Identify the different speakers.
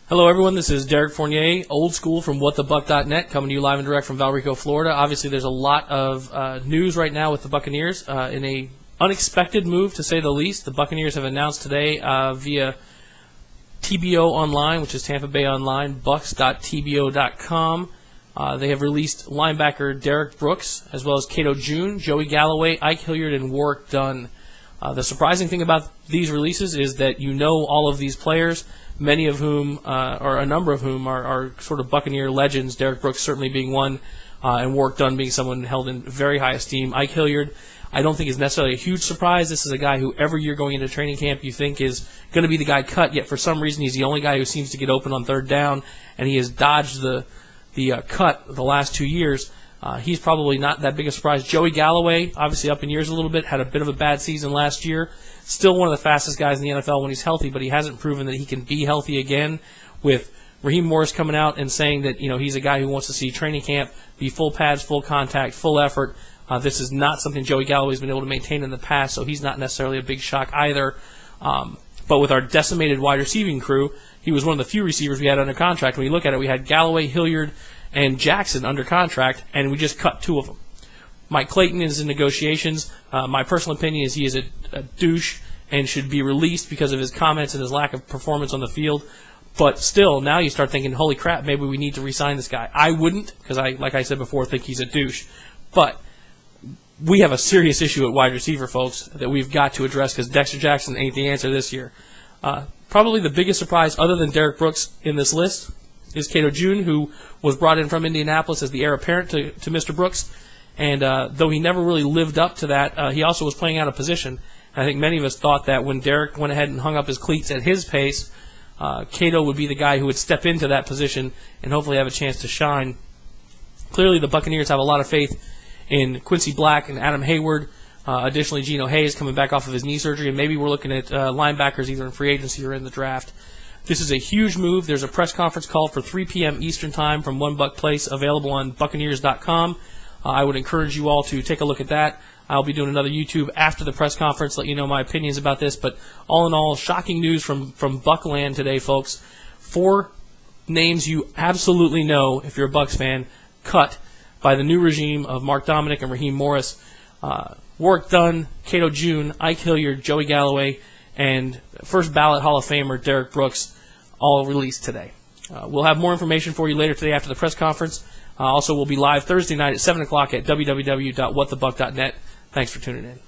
Speaker 1: Hello, everyone. This is Derrick Fournier, old school from whatthebuck.net, coming to you live and direct from Valrico, Florida. Obviously, there's a lot of news right now with the Buccaneers. In a unexpected move, to say the least, the Buccaneers have announced today via TBO Online, which is Tampa Bay Online, bucs.tbo.com. They have released linebacker Derrick Brooks, as well as Cato June, Joey Galloway, Ike Hilliard, and Warwick Dunn. The surprising thing about these releases is that you know all of these players, many of whom, or a number of whom, are sort of Buccaneer legends, Derrick Brooks certainly being one, and Warwick Dunn being someone held in very high esteem. Ike Hilliard, I don't think is necessarily a huge surprise. This is a guy who every year going into training camp you think is going to be the guy cut, yet for some reason he's the only guy who seems to get open on third down, and he has dodged the cut the last 2 years. He's probably not that big a surprise. Joey Galloway, obviously up in years a little bit, had a bit of a bad season last year. Still one of the fastest guys in the NFL when he's healthy, but he hasn't proven that he can be healthy again. With Raheem Morris coming out and saying that he's a guy who wants to see training camp be full pads, full contact, full effort. This is not something Joey Galloway's been able to maintain in the past, so he's not necessarily a big shock either. But with our decimated wide receiving crew, he was one of the few receivers we had under contract. When you look at it, we had Galloway, Hilliard, and Jackson under contract, and we just cut 2 of them. Mike Clayton is in negotiations. My personal opinion is he is a douche and should be released because of his comments and his lack of performance on the field. But still, now you start thinking, holy crap, maybe we need to re-sign this guy. I wouldn't, because like I said before, think he's a douche. But we have a serious issue at wide receiver, folks, that we've got to address because Dexter Jackson ain't the answer this year. Probably the biggest surprise, other than Derrick Brooks in this list, is Cato June, who was brought in from Indianapolis as the heir apparent to Mr. Brooks. And though he never really lived up to that, he also was playing out of position. And I think many of us thought that when Derrick went ahead and hung up his cleats at his pace, Cato would be the guy who would step into that position and hopefully have a chance to shine. Clearly, the Buccaneers have a lot of faith in Quincy Black and Adam Hayward. Additionally, Geno Hayes coming back off of his knee surgery, and maybe we're looking at linebackers either in free agency or in the draft. This is a huge move. There's a press conference called for 3 p.m. Eastern Time from One Buck Place, available on Buccaneers.com. I would encourage you all to take a look at that. I'll be doing another YouTube after the press conference, let you know my opinions about this. But all in all, shocking news from Buckland today, folks. 4 names you absolutely know, if you're a Bucs fan, cut by the new regime of Mark Dominic and Raheem Morris. Warwick Dunn, Cato June, Ike Hilliard, Joey Galloway, and first ballot Hall of Famer Derrick Brooks, all released today. We'll have more information for you later today after the press conference. Also, we'll be live Thursday night at 7 o'clock at www.whatthebuck.net. Thanks for tuning in.